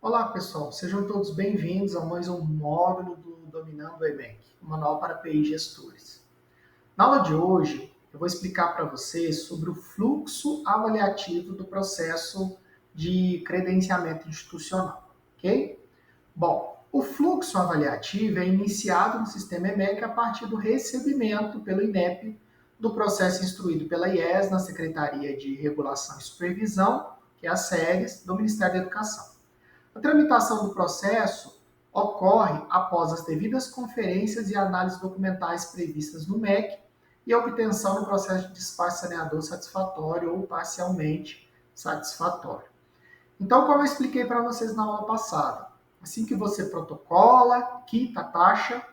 Olá, pessoal. Sejam todos bem-vindos a mais um módulo do Dominando o EMEC, o Manual para PI Gestores. Na aula de hoje, eu vou explicar para vocês sobre o fluxo avaliativo do processo de credenciamento institucional, ok? Bom, o fluxo avaliativo é iniciado no sistema EMEC a partir do recebimento pelo INEP do processo instruído pela IES na Secretaria de Regulação e Supervisão, que é a SERES, do Ministério da Educação. A tramitação do processo ocorre após as devidas conferências e análises documentais previstas no MEC e a obtenção do processo de despacho saneador satisfatório ou parcialmente satisfatório. Então, como eu expliquei para vocês na aula passada, assim que você protocola, quita a taxa,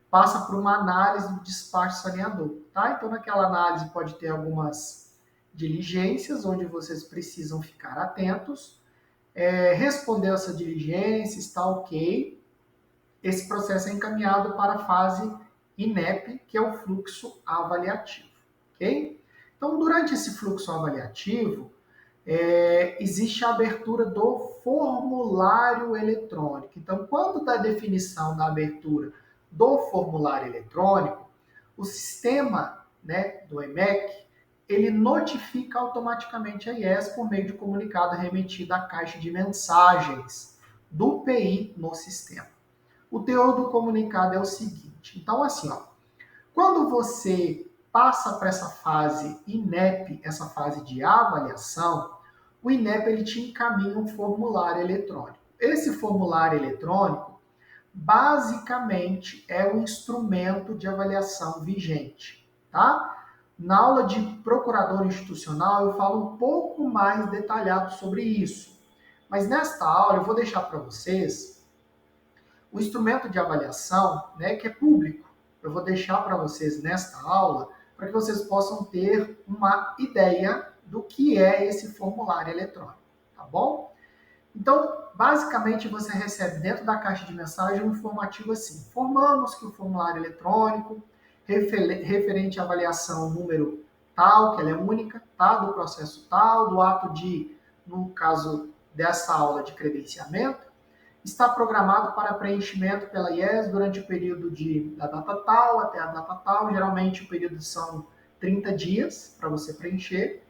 passa por uma análise do despacho saneador, tá? Então, naquela análise pode ter algumas diligências onde vocês precisam ficar atentos. Respondeu essa diligência, está ok, esse processo é encaminhado para a fase INEP, que é o fluxo avaliativo, ok? Então, durante esse fluxo avaliativo, existe a abertura do formulário eletrônico. Então, quando da definição da abertura do formulário eletrônico, o sistema, né, do EMEC, ele notifica automaticamente a IES por meio de comunicado remetido à caixa de mensagens do PI no sistema. O teor do comunicado é o seguinte. Então, assim, ó, quando você passa para essa fase INEP, essa fase de avaliação, o INEP ele te encaminha um formulário eletrônico. Esse formulário eletrônico, basicamente, é o instrumento de avaliação vigente, tá? Na aula de procurador institucional, eu falo um pouco mais detalhado sobre isso. Mas nesta aula, eu vou deixar para vocês o instrumento de avaliação, né, que é público. Eu vou deixar para vocês nesta aula para que vocês possam ter uma ideia do que é esse formulário eletrônico, tá bom? Então, basicamente, você recebe dentro da caixa de mensagem um informativo assim: informamos que o formulário eletrônico referente à avaliação número tal, que ela é única, tá? Do processo tal, do ato de, no caso dessa aula de credenciamento, está programado para preenchimento pela IES durante o período da data tal até a data tal. Geralmente o período são 30 dias para você preencher.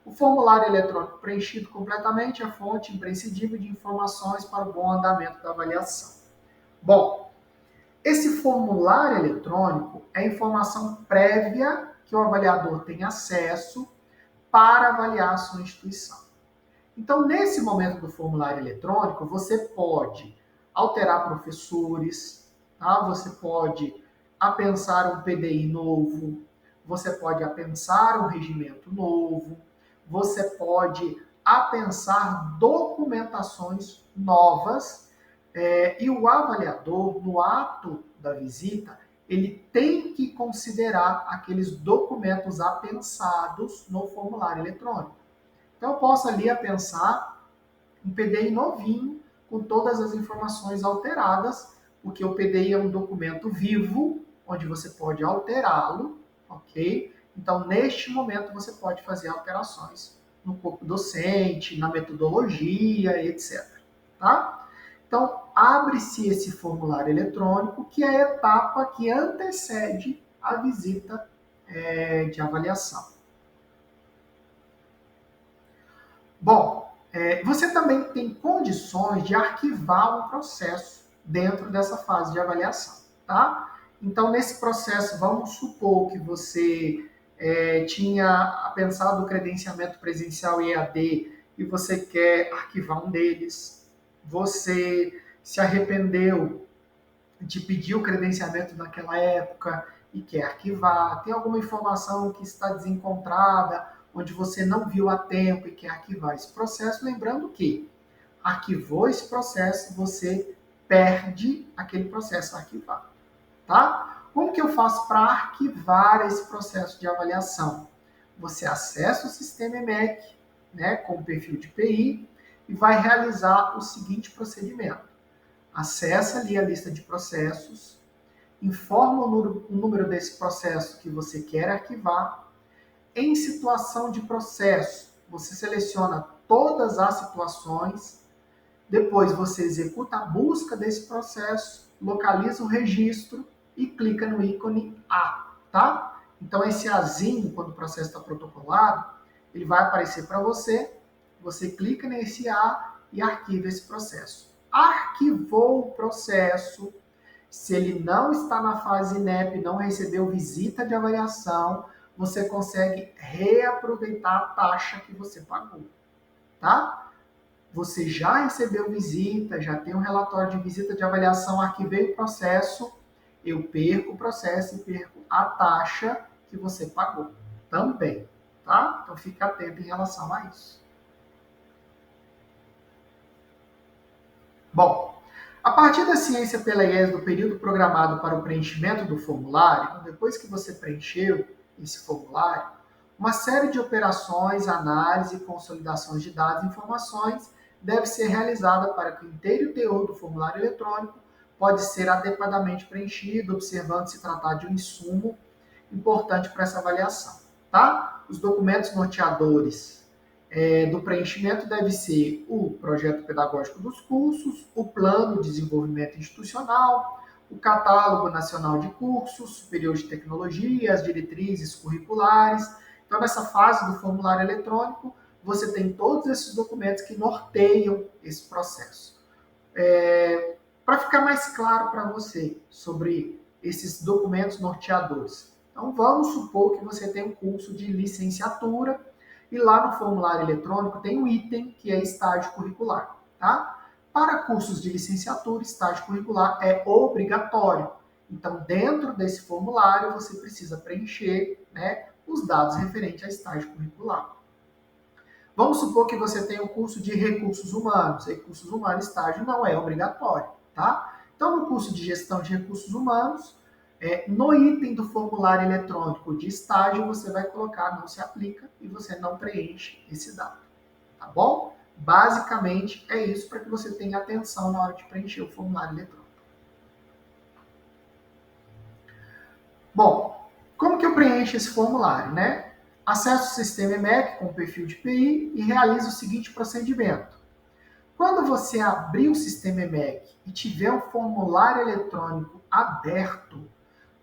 O formulário eletrônico preenchido completamente é a fonte imprescindível de informações para o bom andamento da avaliação. Bom, esse formulário eletrônico é informação prévia que o avaliador tem acesso para avaliar a sua instituição. Então, nesse momento do formulário eletrônico, você pode alterar professores, tá? Você pode apensar um PDI novo, você pode apensar um regimento novo, você pode apensar documentações novas, e o avaliador, no ato da visita, ele tem que considerar aqueles documentos apensados no formulário eletrônico. Então, eu posso ali apensar um PDI novinho, com todas as informações alteradas, porque o PDI é um documento vivo, onde você pode alterá-lo, ok? Então, neste momento, você pode fazer alterações no corpo docente, na metodologia, etc. Tá? Então, abre-se esse formulário eletrônico, que é a etapa que antecede a visita de avaliação. Bom, você também tem condições de arquivar um processo dentro dessa fase de avaliação, tá? Então, nesse processo, vamos supor que você tinha pensado o credenciamento presencial e EAD e você quer arquivar um deles, você se arrependeu de pedir o credenciamento naquela época e quer arquivar, tem alguma informação que está desencontrada, onde você não viu a tempo e quer arquivar esse processo, lembrando que arquivou esse processo, você perde aquele processo arquivado, tá? Como que eu faço para arquivar esse processo de avaliação? Você acessa o sistema EMEC, né, com o perfil de PI, e vai realizar o seguinte procedimento. Acessa ali a lista de processos, informa o número desse processo que você quer arquivar. Em situação de processo, você seleciona todas as situações, Depois você executa a busca desse processo, localiza o registro e clica no ícone A, tá? Então esse Azinho, quando o processo está protocolado, ele vai aparecer para você, você clica nesse A e arquiva esse processo. Arquivou o processo, se ele não está na fase INEP, não recebeu visita de avaliação, você consegue reaproveitar a taxa que você pagou, tá? Você já recebeu visita, já tem um relatório de visita de avaliação, arquivei o processo, eu perco o processo e perco a taxa que você pagou também, tá? Então fique atento em relação a isso. Bom, a partir da ciência pela IES do período programado para o preenchimento do formulário, depois que você preencheu esse formulário, uma série de operações, análise e consolidações de dados e informações deve ser realizada para que o inteiro teor do formulário eletrônico pode ser adequadamente preenchido, observando se tratar de um insumo importante para essa avaliação, tá? Os documentos norteadores do preenchimento deve ser o projeto pedagógico dos cursos, o plano de desenvolvimento institucional, o catálogo nacional de cursos, superior de tecnologia, as diretrizes curriculares. Então, nessa fase do formulário eletrônico, você tem todos esses documentos que norteiam esse processo. Para ficar mais claro para você sobre esses documentos norteadores. Então, vamos supor que você tem um curso de licenciatura e lá no formulário eletrônico tem um item que é estágio curricular, tá? Para cursos de licenciatura, estágio curricular é obrigatório. Então, dentro desse formulário, você precisa preencher, né, os dados referentes a estágio curricular. Vamos supor que você tem um curso de recursos humanos. Recursos humanos, estágio não é obrigatório, tá? Então, no curso de gestão de recursos humanos, no item do formulário eletrônico de estágio, você vai colocar não se aplica e você não preenche esse dado, tá bom? Basicamente, é isso para que você tenha atenção na hora de preencher o formulário eletrônico. Bom, como que eu preencho esse formulário, né? Acesso o sistema EMEC com o perfil de PI e realizo o seguinte procedimento. Quando você abrir o sistema EMEC e tiver um formulário eletrônico aberto,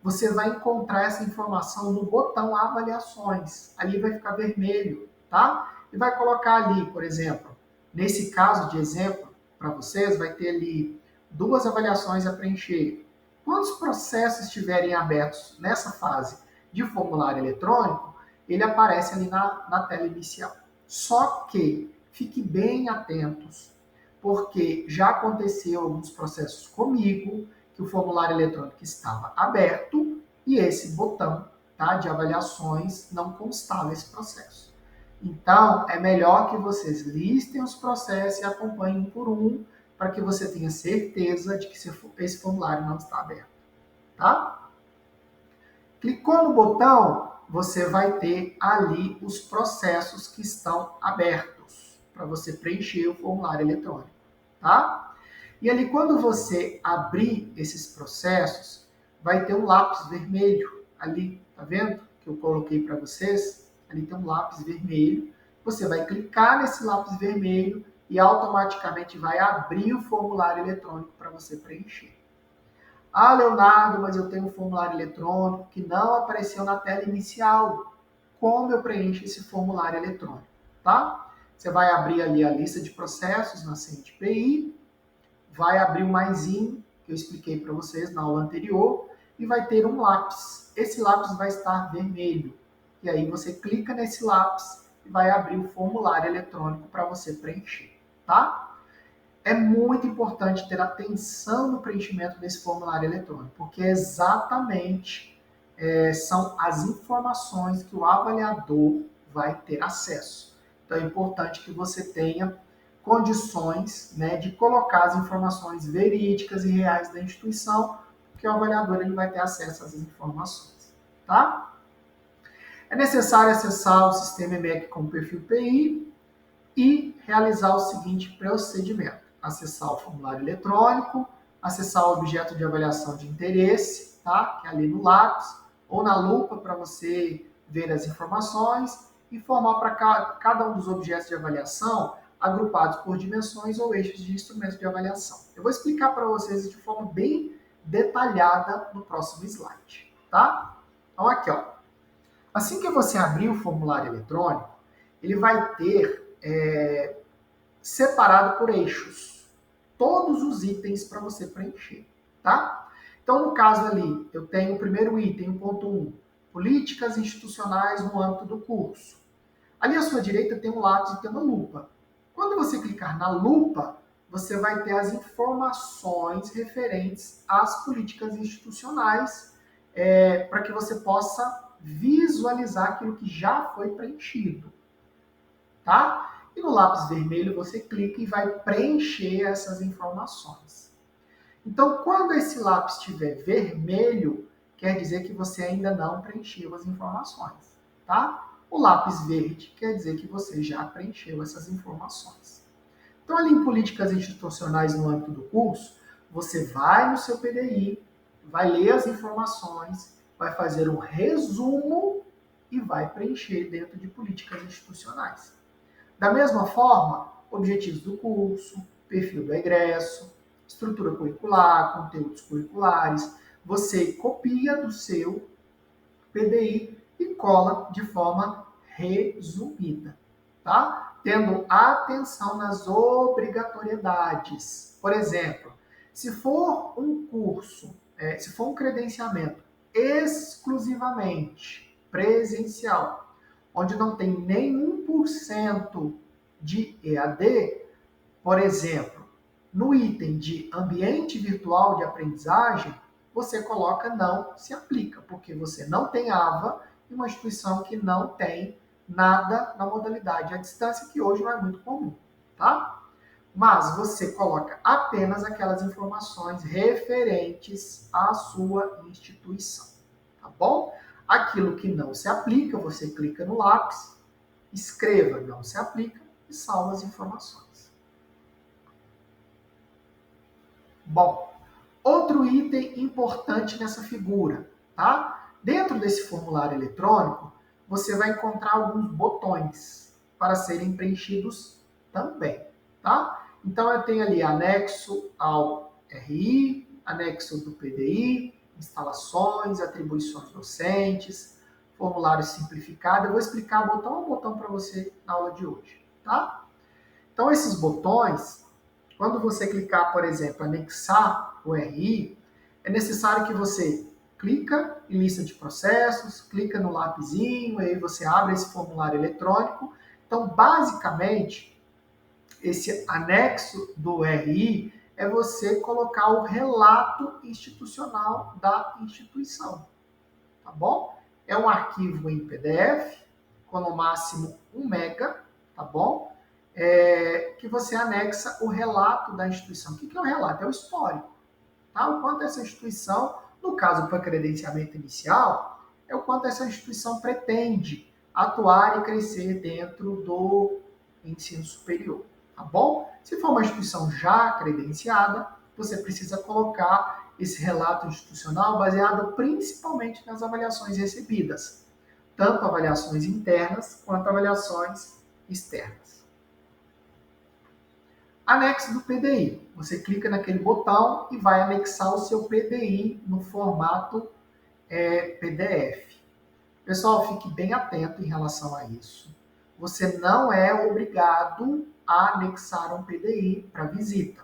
você vai encontrar essa informação no botão avaliações. Ali vai ficar vermelho, tá? E vai colocar ali, por exemplo, nesse caso de exemplo, para vocês, vai ter ali 2 avaliações a preencher. Quando os processos estiverem abertos nessa fase de formulário eletrônico, ele aparece ali na tela inicial. Só que fiquem bem atentos, porque já aconteceu alguns processos comigo, que o formulário eletrônico estava aberto e esse botão, tá, de avaliações não constava esse processo. Então, é melhor que vocês listem os processos e acompanhem um por um, para que você tenha certeza de que esse formulário não está aberto, tá? Clicou no botão, você vai ter ali os processos que estão abertos para você preencher o formulário eletrônico, tá? E ali, quando você abrir esses processos, vai ter um lápis vermelho ali, tá vendo? Que eu coloquei para vocês. Ali tem um lápis vermelho. Você vai clicar nesse lápis vermelho e automaticamente vai abrir o formulário eletrônico para você preencher. Ah, Leonardo, mas eu tenho um formulário eletrônico que não apareceu na tela inicial. Como eu preencho esse formulário eletrônico, tá? Você vai abrir ali a lista de processos na CNTPI, vai abrir o maisinho, que eu expliquei para vocês na aula anterior, e vai ter um lápis. Esse lápis vai estar vermelho. E aí você clica nesse lápis e vai abrir o formulário eletrônico para você preencher, tá? É muito importante ter atenção no preenchimento desse formulário eletrônico, porque exatamente são as informações que o avaliador vai ter acesso. Então é importante que você tenha condições, né, de colocar as informações verídicas e reais da instituição, porque o avaliador ele vai ter acesso às informações, tá? É necessário acessar o sistema EMEC com o perfil PI e realizar o seguinte procedimento: acessar o formulário eletrônico, acessar o objeto de avaliação de interesse, tá? Que é ali no lápis, ou na lupa para você ver as informações, informar para cada um dos objetos de avaliação agrupados por dimensões ou eixos de instrumentos de avaliação. Eu vou explicar para vocês de forma bem detalhada no próximo slide, tá? Então aqui, ó. Assim que você abrir o formulário eletrônico, ele vai ter separado por eixos todos os itens para você preencher, tá? Então, no caso ali, eu tenho o primeiro item, 1.1, políticas institucionais no âmbito do curso. Ali à sua direita tem um lápis e tem uma lupa. Quando você clicar na lupa, você vai ter as informações referentes às políticas institucionais para que você possa visualizar aquilo que já foi preenchido, tá? E no lápis vermelho você clica e vai preencher essas informações. Então, quando esse lápis estiver vermelho, quer dizer que você ainda não preencheu as informações, tá? O lápis verde quer dizer que você já preencheu essas informações. Então, ali em políticas institucionais no âmbito do curso, você vai no seu PDI, vai ler as informações, vai fazer um resumo e vai preencher dentro de políticas institucionais. Da mesma forma, objetivos do curso, perfil do egresso, estrutura curricular, conteúdos curriculares, você copia do seu PDI e cola de forma resumida, tá? Tendo atenção nas obrigatoriedades. Por exemplo, se for um curso, se for um credenciamento exclusivamente presencial, onde não tem nenhum por cento de EAD, por exemplo, no item de ambiente virtual de aprendizagem, você coloca não se aplica, porque você não tem AVA em uma instituição que não tem nada na modalidade à distância, que hoje não é muito comum, tá? Mas você coloca apenas aquelas informações referentes à sua instituição, tá bom? Aquilo que não se aplica, você clica no lápis, escreva não se aplica e salva as informações. Bom, outro item importante nessa figura, tá? Dentro desse formulário eletrônico, você vai encontrar alguns botões para serem preenchidos também, tá? Então, eu tenho ali anexo ao RI, anexo do PDI, instalações, atribuições docentes, formulário simplificado. Eu vou explicar botão a botão para você na aula de hoje, tá? Então, esses botões, quando você clicar, por exemplo, anexar o RI, é necessário que você clica em lista de processos, clica no lapisinho, aí você abre esse formulário eletrônico. Então, basicamente, esse anexo do RI é você colocar o relato institucional da instituição, tá bom? É um arquivo em PDF, com no máximo 1 mega, tá bom? Que você anexa o relato da instituição. O que é o relato? É o histórico. Tá? O quanto essa instituição, no caso para credenciamento inicial, é o quanto essa instituição pretende atuar e crescer dentro do ensino superior. Tá bom? Se for uma instituição já credenciada, você precisa colocar esse relato institucional baseado principalmente nas avaliações recebidas, tanto avaliações internas quanto avaliações externas. Anexo do PDI. Você clica naquele botão e vai anexar o seu PDI no formato PDF. Pessoal, fique bem atento em relação a isso. Você não é obrigado a anexar um PDI para visita.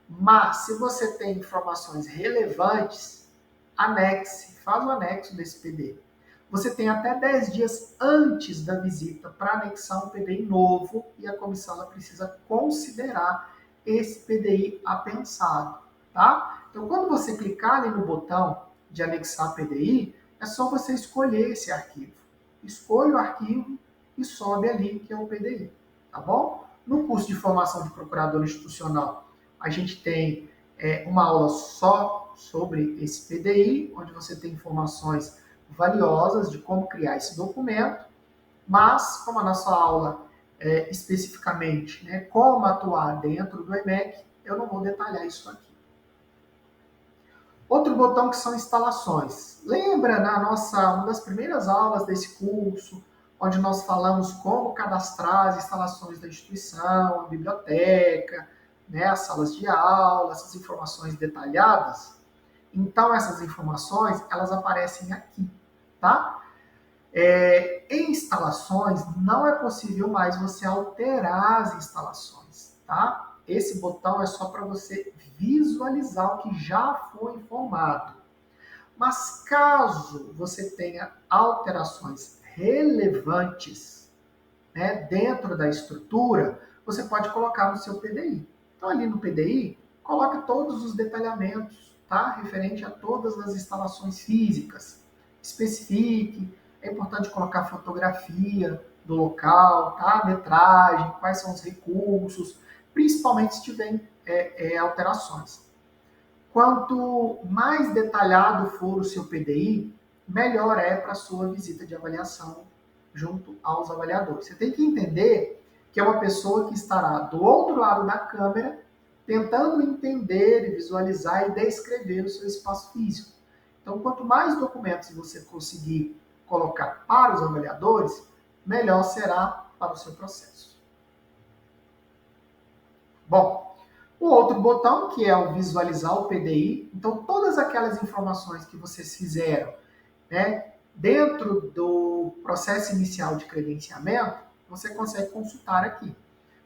Mas, se você tem informações relevantes, anexe, faz o anexo desse PDI. Você tem até 10 dias antes da visita para anexar um PDI novo e a comissão ela precisa considerar esse PDI apensado, tá? Então, quando você clicar ali no botão de anexar PDI, é só você escolher esse arquivo. Escolha o arquivo e sobe ali, que é o PDI, tá bom? No curso de formação de procurador institucional, a gente tem uma aula só sobre esse PDI, onde você tem informações valiosas de como criar esse documento, mas como a nossa aula especificamente, né, como atuar dentro do EMEC, eu não vou detalhar isso aqui. Outro botão que são instalações. Lembra na nossa uma das primeiras aulas desse curso, onde nós falamos como cadastrar as instalações da instituição, a biblioteca, né, as salas de aula, essas informações detalhadas. Então, essas informações, elas aparecem aqui, tá? Em instalações, não é possível mais você alterar as instalações, tá? Esse botão é só para você visualizar o que já foi informado. Mas caso você tenha alterações relevantes, né, dentro da estrutura, você pode colocar no seu PDI. Então, ali no PDI, coloque todos os detalhamentos, tá? Referente a todas as instalações físicas. Especifique, é importante colocar fotografia do local, tá? Metragem, quais são os recursos, principalmente se tiver alterações. Quanto mais detalhado for o seu PDI, melhor é para a sua visita de avaliação junto aos avaliadores. Você tem que entender que é uma pessoa que estará do outro lado da câmera, tentando entender e visualizar e descrever o seu espaço físico. Então, quanto mais documentos você conseguir colocar para os avaliadores, melhor será para o seu processo. Bom, o outro botão, que é o visualizar o PDI, então todas aquelas informações que vocês fizeram, né, dentro do processo inicial de credenciamento, você consegue consultar aqui.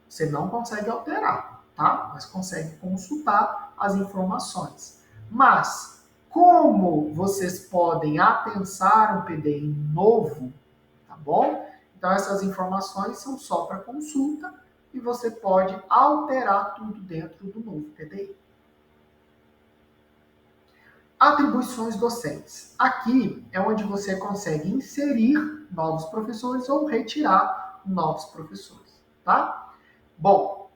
Você não consegue alterar, tá? Mas consegue consultar as informações. Mas, como vocês podem apensar um PDI novo, tá bom? Então, essas informações são só para consulta e você pode alterar tudo dentro do novo PDI. Atribuições docentes. Aqui é onde você consegue inserir novos professores ou retirar novos professores, tá? Bom,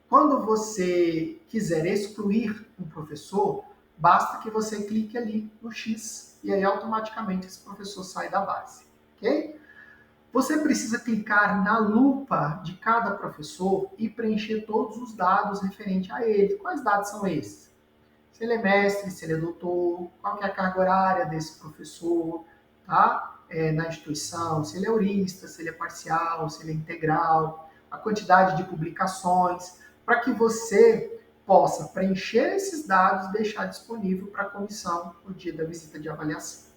quando você quiser excluir um professor, basta que você clique ali no X e aí automaticamente esse professor sai da base, ok? Você precisa clicar na lupa de cada professor e preencher todos os dados referentes a ele. Quais dados são esses? Se ele é mestre, se ele é doutor, qual que é a carga horária desse professor, tá? Na instituição, se ele é eurista, se ele é parcial, se ele é integral, a quantidade de publicações, para que você possa preencher esses dados e deixar disponível para a comissão no dia da visita de avaliação.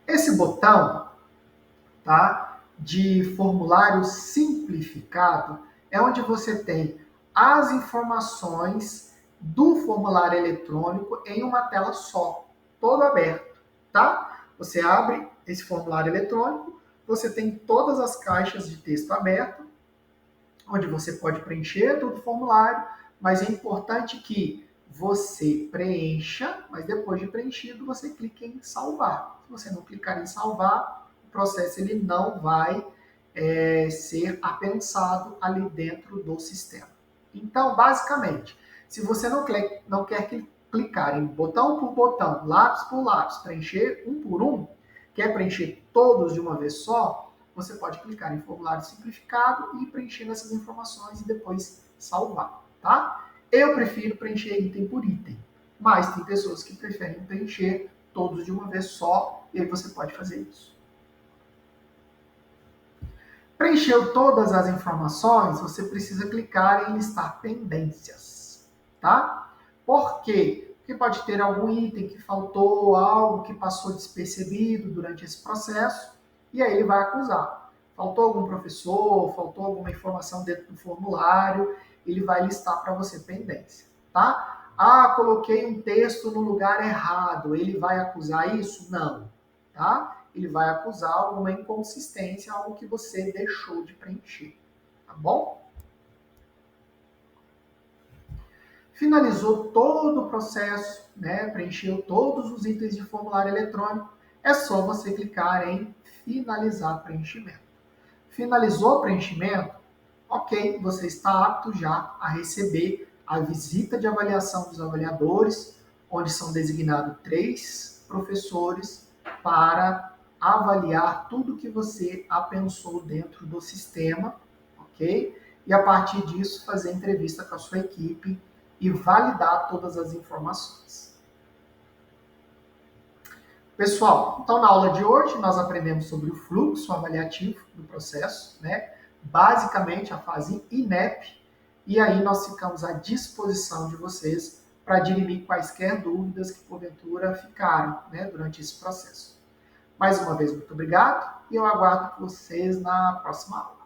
Esse botão, tá, de formulário simplificado é onde você tem as informações do formulário eletrônico em uma tela só, todo aberto, tá? Você abre esse formulário eletrônico, você tem todas as caixas de texto aberto, onde você pode preencher todo o formulário, mas é importante que você preencha, mas depois de preenchido, você clique em salvar. Se você não clicar em salvar, o processo ele não vai ser apensado ali dentro do sistema. Então, basicamente, se você não quer clicar em botão por botão, lápis por lápis, preencher um por um, quer preencher todos de uma vez só, você pode clicar em formulário simplificado e preencher essas informações e depois salvar, tá? Eu prefiro preencher item por item, mas tem pessoas que preferem preencher todos de uma vez só e aí você pode fazer isso. Preencheu todas as informações, você precisa clicar em listar pendências, tá? Por quê? Porque pode ter algum item que faltou, algo que passou despercebido durante esse processo, e aí ele vai acusar. Faltou algum professor, faltou alguma informação dentro do formulário, ele vai listar para você pendência, tá? Ah, coloquei um texto no lugar errado, ele vai acusar isso? Não, tá? Ele vai acusar alguma inconsistência, algo que você deixou de preencher, tá bom? Finalizou todo o processo, né? Preencheu todos os itens de formulário eletrônico, é só você clicar em finalizar preenchimento. Finalizou o preenchimento? Ok, você está apto já a receber a visita de avaliação dos avaliadores, onde são designados 3 professores para avaliar tudo que você apensou dentro do sistema, ok? E a partir disso fazer entrevista com a sua equipe e validar todas as informações. Pessoal, então na aula de hoje nós aprendemos sobre o fluxo avaliativo do processo, né? Basicamente a fase INEP, e aí nós ficamos à disposição de vocês para dirimir quaisquer dúvidas que porventura ficaram, né, durante esse processo. Mais uma vez, muito obrigado e eu aguardo vocês na próxima aula.